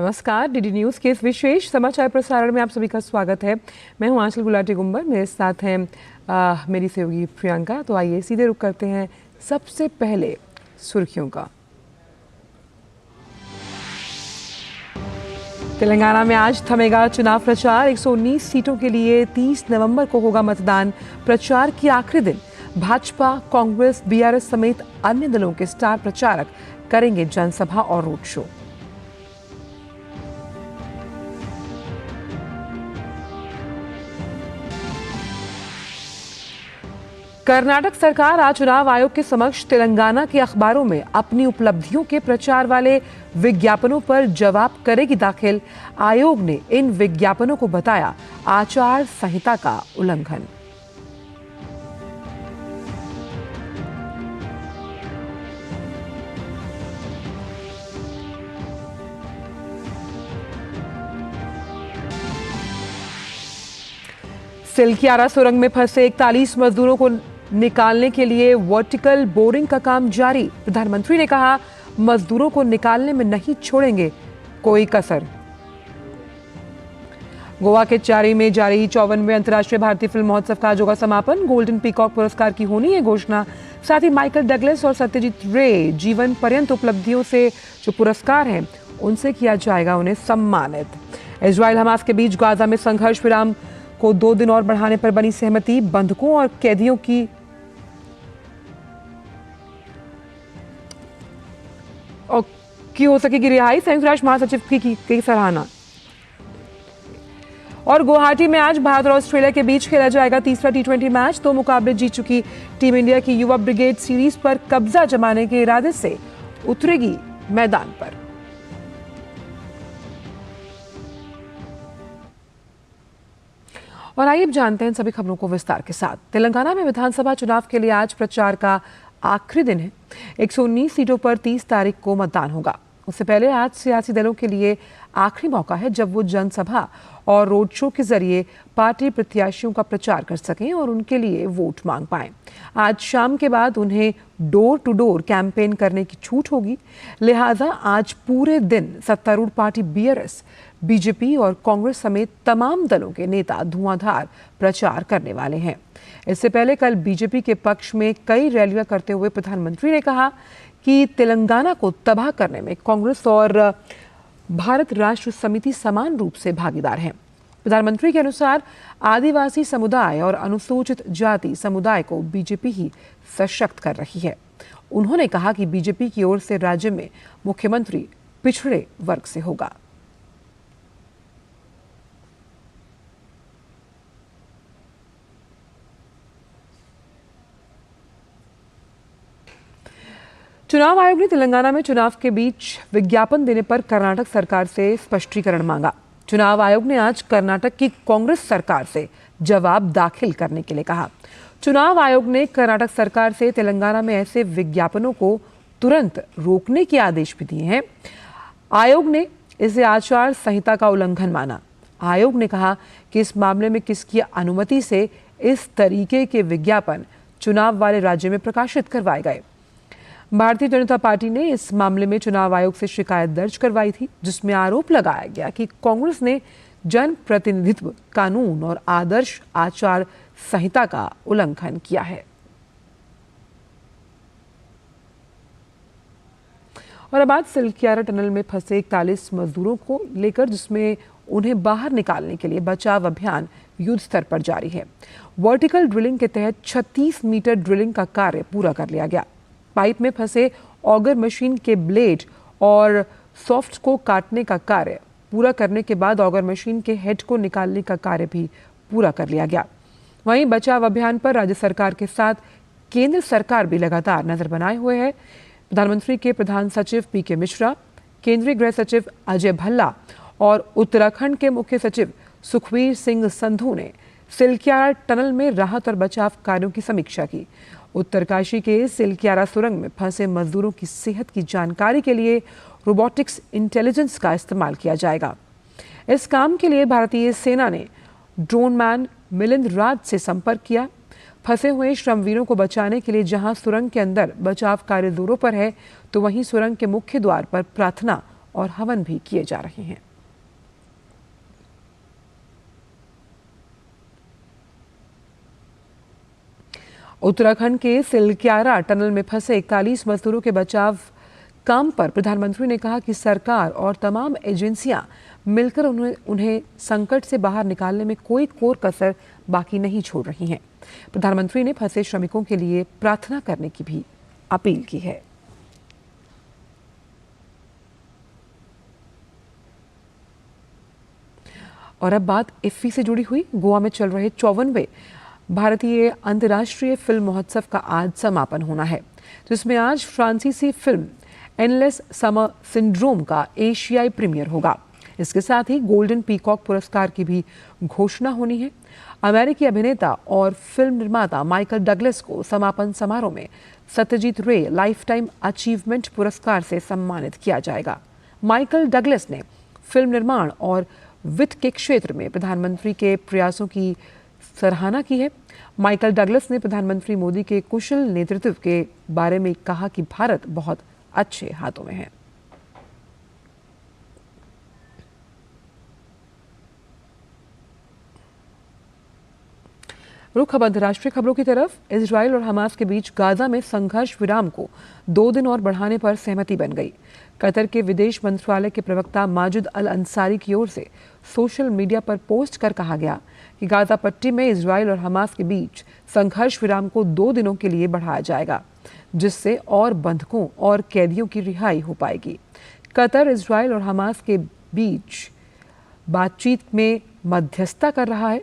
नमस्कार, DD news के इस विशेष समाचार प्रसारण में आप सभी का स्वागत है। मैं हूं आंचल गुलाटी गुंबर, मेरे साथ हैं मेरी सहयोगी प्रियंका। तो आइए सीधे रुख करते हैं सबसे पहले सुर्खियों का। तेलंगाना में आज थमेगा चुनाव प्रचार। 119 सीटों के लिए 30 नवंबर को होगा मतदान। प्रचार की आखिरी दिन भाजपा, कांग्रेस, बीआरएस समेत अन्य दलों के स्टार प्रचारक करेंगे जनसभा और रोड शो। कर्नाटक सरकार आज चुनाव आयोग के समक्ष तेलंगाना के अखबारों में अपनी उपलब्धियों के प्रचार वाले विज्ञापनों पर जवाब करेगी दाखिल। आयोग ने इन विज्ञापनों को बताया आचार संहिता का उल्लंघन। सिलकियारा सुरंग में फंसे 41 मजदूरों को निकालने के लिए वर्टिकल बोरिंग का काम जारी। प्रधानमंत्री ने कहा, मजदूरों को निकालने में नहीं छोड़ेंगे कोई कसर। गोवा के चारी में जारी 54वें अंतर्राष्ट्रीय भारतीय फिल्म महोत्सव का आज होगा समापन। गोल्डन पीकॉक पुरस्कार की होनी है घोषणा। साथ ही माइकल डगलस और सत्यजीत रे जीवन पर्यंत उपलब्धियों से जो पुरस्कार हैं उनसे किया जाएगा उन्हें सम्मानित। इजराइल हमास के बीच गाजा में संघर्ष विराम को 2 दिन और बढ़ाने पर बनी सहमति। बंधकों और कैदियों की हो सकेगी रिहाई। संयुक्त राष्ट्र महासचिव की सराहना। और गुवाहाटी में आज भारत और ऑस्ट्रेलिया के बीच खेला जाएगा तीसरा T20 मैच। 2 मुकाबले जीत चुकी टीम इंडिया की युवा ब्रिगेड सीरीज पर कब्जा जमाने के इरादे से उतरेगी मैदान पर। और आइए अब जानते हैं सभी खबरों को विस्तार के साथ। तेलंगाना में विधानसभा चुनाव के लिए आज प्रचार का आखिरी दिन है। 119 सीटों पर 30 तारीख को मतदान होगा। उससे पहले आज सियासी दलों के लिए आखिरी मौका है जब वो जनसभा और रोड शो के जरिए पार्टी प्रत्याशियों का प्रचार कर सकें और उनके लिए वोट मांग पाएं। आज शाम के बाद उन्हें डोर टू डोर कैंपेन करने की छूट होगी। लिहाजा आज पूरे दिन सत्तारूढ़ पार्टी बीआरएस, बीजेपी और कांग्रेस समेत तमाम दलों के नेता धुआंधार प्रचार करने वाले हैं। इससे पहले कल बीजेपी के पक्ष में कई रैलियां करते हुए प्रधानमंत्री ने कहा कि तेलंगाना को तबाह करने में कांग्रेस और भारत राष्ट्र समिति समान रूप से भागीदार हैं। प्रधानमंत्री के अनुसार आदिवासी समुदाय और अनुसूचित जाति समुदाय को बीजेपी ही सशक्त कर रही है। उन्होंने कहा कि बीजेपी की ओर से राज्य में मुख्यमंत्री पिछड़े वर्ग से होगा। चुनाव आयोग ने तेलंगाना में चुनाव के बीच विज्ञापन देने पर कर्नाटक सरकार से स्पष्टीकरण मांगा। चुनाव आयोग ने आज कर्नाटक की कांग्रेस सरकार से जवाब दाखिल करने के लिए कहा। चुनाव आयोग ने कर्नाटक सरकार से तेलंगाना में ऐसे विज्ञापनों को तुरंत रोकने के आदेश भी दिए हैं। आयोग ने इसे आचार संहिता का उल्लंघन माना। आयोग ने कहा कि इस मामले में किसकी अनुमति से इस तरीके के विज्ञापन चुनाव वाले राज्य में प्रकाशित करवाए गए। भारतीय जनता पार्टी ने इस मामले में चुनाव आयोग से शिकायत दर्ज करवाई थी, जिसमें आरोप लगाया गया कि कांग्रेस ने जन प्रतिनिधित्व कानून और आदर्श आचार संहिता का उल्लंघन किया है। और अब आज सिलकियारा टनल में फंसे 41 मजदूरों को लेकर, जिसमें उन्हें बाहर निकालने के लिए बचाव अभियान युद्ध स्तर पर जारी है। वर्टिकल ड्रिलिंग के तहत 36 मीटर ड्रिलिंग का कार्य पूरा कर लिया गया। पाइप में फंसे ऑगर मशीन के ब्लेड और सॉफ्ट को काटने का कार्य पूरा करने के बाद ऑगर मशीन के हेड को निकालने का कार्य भी पूरा कर लिया गया। वहीं बचाव अभियान पर राज्य सरकार के साथ केंद्र सरकार भी लगातार नजर बनाए हुए है। प्रधानमंत्री के प्रधान सचिव पीके मिश्रा, केंद्रीय गृह सचिव अजय भल्ला और उत्तराखंड के मुख्य सचिव सुखबीर सिंह संधू ने सिलकियारा टनल में राहत और बचाव कार्यों की समीक्षा की। उत्तरकाशी के सिलकियारा सुरंग में फंसे मजदूरों की सेहत की जानकारी के लिए रोबोटिक्स इंटेलिजेंस का इस्तेमाल किया जाएगा। इस काम के लिए भारतीय सेना ने ड्रोन मैन मिलिंद राज से संपर्क किया। फंसे हुए श्रमवीरों को बचाने के लिए जहां सुरंग के अंदर बचाव कार्य जोरों पर है, तो वहीं सुरंग के मुख्य द्वार पर प्रार्थना और हवन भी किए जा रहे हैं। उत्तराखंड के सिलक्यारा टनल में फंसे 41 मजदूरों के बचाव काम पर प्रधानमंत्री ने कहा कि सरकार और तमाम एजेंसियां मिलकर उन्हें संकट से बाहर निकालने में कोई कोर कसर बाकी नहीं छोड़ रही हैं। प्रधानमंत्री ने फंसे श्रमिकों के लिए प्रार्थना करने की भी अपील की है। और अब बात इफ्फी से जुड़ी हुई। गोवा में चल रहे 54वें भारतीय अंतर्राष्ट्रीय फिल्म महोत्सव का आज समापन होना है, जिसमें आज फ्रांसीसी फिल्म एनलेस समर सिंड्रोम का एशियाई प्रीमियर होगा। इसके साथ ही गोल्डन पीकॉक पुरस्कार की भी घोषणा होनी है। अमेरिकी अभिनेता और फिल्म निर्माता माइकल डगलस को समापन समारोह में सत्यजीत रे लाइफ टाइम अचीवमेंट पुरस्कार से सम्मानित किया जाएगा। माइकल डगलस ने फिल्म निर्माण और वित्त के क्षेत्र में प्रधानमंत्री के प्रयासों की सराहना की है। माइकल डगलस ने प्रधानमंत्री मोदी के कुशल नेतृत्व के बारे में कहा कि भारत बहुत अच्छे हाथों में है। रुख अब अंतर्राष्ट्रीय खबरों की तरफ। इजराइल और हमास के बीच गाजा में संघर्ष विराम को 2 दिन और बढ़ाने पर सहमति बन गई। कतर के विदेश मंत्रालय के प्रवक्ता माजिद अल अंसारी की ओर से सोशल मीडिया पर पोस्ट कर कहा गया कि गाजा पट्टी में इजराइल और हमास के बीच संघर्ष विराम को 2 दिनों के लिए बढ़ाया जाएगा, जिससे और बंधकों और कैदियों की रिहाई हो पाएगी। कतर इजराइल और हमास के बीच बातचीत में मध्यस्थता कर रहा है।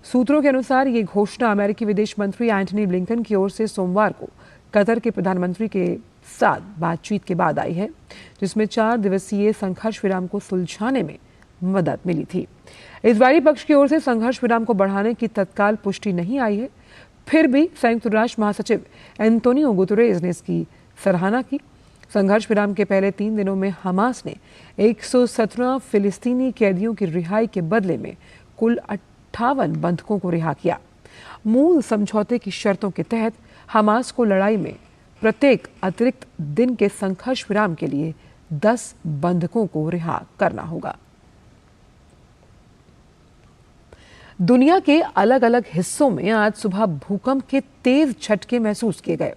सूत्रों के अनुसार ये घोषणा अमेरिकी विदेश मंत्री एंटनी ब्लिंकन की ओर से सोमवार को कतर के प्रधानमंत्री के साथ बातचीत के बाद आई है, जिसमें 4 दिवसीय संघर्ष विराम को सुलझाने में मदद मिली थी। इजरायली पक्ष की ओर से संघर्ष विराम को बढ़ाने की तत्काल पुष्टि नहीं आई है। फिर भी संयुक्त राष्ट्र महासचिव एंटोनियो गुतेरेस ने इसकी सराहना की। संघर्ष विराम के पहले 3 दिनों में हमास ने 117 फिलिस्तीनी कैदियों की रिहाई के बदले में कुल 58 बंधकों को रिहा किया। मूल समझौते की शर्तों के तहत हमास को लड़ाई में प्रत्येक अतिरिक्त दिन के संघर्ष विराम के लिए 10 बंधकों को रिहा करना होगा। दुनिया के अलग अलग हिस्सों में आज सुबह भूकंप के तेज झटके महसूस किए गए।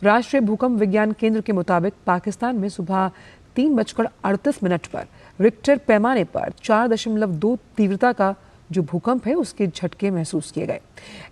राष्ट्रीय भूकंप विज्ञान केंद्र के मुताबिक पाकिस्तान में सुबह 3:38 पर रिक्टर पैमाने पर 4.2 तीव्रता का जो भूकंप है उसके झटके महसूस किए गए।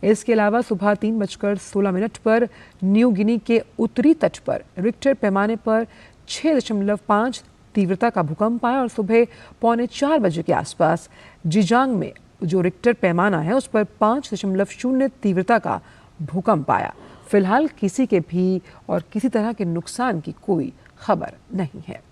इसके अलावा सुबह 3:16 पर न्यू गिनी के उत्तरी तट पर रिक्टर पैमाने पर 6.5 तीव्रता का भूकंप आया और सुबह 3:45 बजे के आसपास जिजांग में जो रिक्टर पैमाना है उस पर 5.0 तीव्रता का भूकंप आया। फिलहाल किसी के भी और किसी तरह के नुकसान की कोई खबर नहीं है।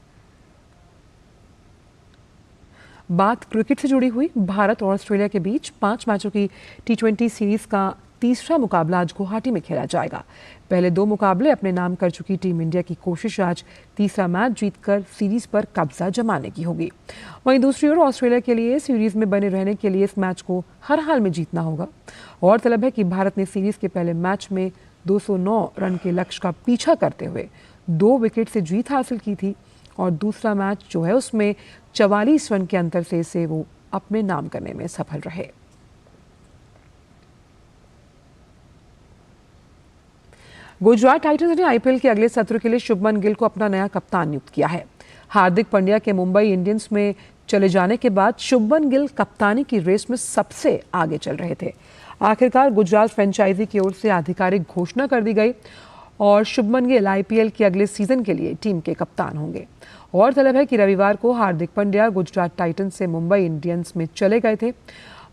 बात क्रिकेट से जुड़ी हुई। भारत और ऑस्ट्रेलिया के बीच 5 मैचों की T20 सीरीज का तीसरा मुकाबला आज गुवाहाटी में खेला जाएगा। पहले 2 मुकाबले अपने नाम कर चुकी टीम इंडिया की कोशिश आज तीसरा मैच जीतकर सीरीज पर कब्जा जमाने की होगी। वहीं दूसरी ओर ऑस्ट्रेलिया के लिए सीरीज में बने रहने के लिए इस मैच को हर हाल में जीतना होगा। गौरतलब है कि भारत ने सीरीज के पहले मैच में 209 रन के लक्ष्य का पीछा करते हुए 2 विकेट से जीत हासिल की थी और दूसरा मैच जो है उसमें 44 रन के अंतर से इसे वो अपने नाम करने में सफल रहे। गुजरात टाइटंस ने आईपीएल के अगले सत्र के लिए शुभमन गिल को अपना नया कप्तान नियुक्त किया है। हार्दिक पांड्या के मुंबई इंडियंस में चले जाने के बाद शुभमन गिल कप्तानी की रेस में सबसे आगे चल रहे थे। आखिरकार गुजरात फ्रेंचाइजी की ओर से आधिकारिक घोषणा कर दी गई और शुभमन गिल आईपीएल के अगले सीजन के लिए टीम के कप्तान होंगे। गौरतलब है कि रविवार को हार्दिक पांड्या गुजरात टाइटंस से मुंबई इंडियंस में चले गए थे।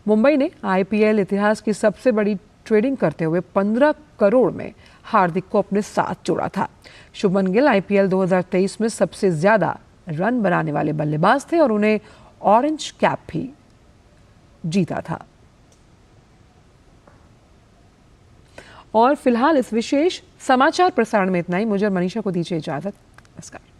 मुंबई ने आईपीएल इतिहास की सबसे बड़ी ट्रेडिंग करते हुए 15 करोड़ में हार्दिक को अपने साथ जोड़ा था। शुभमन गिल आईपीएल 2023 में सबसे ज्यादा रन बनाने वाले बल्लेबाज थे और उन्हें ऑरेंज कैप भी जीता था। और फिलहाल इस विशेष समाचार प्रसारण में इतना ही। मुझे और मनीषा को दीजिए इजाजत। नमस्कार।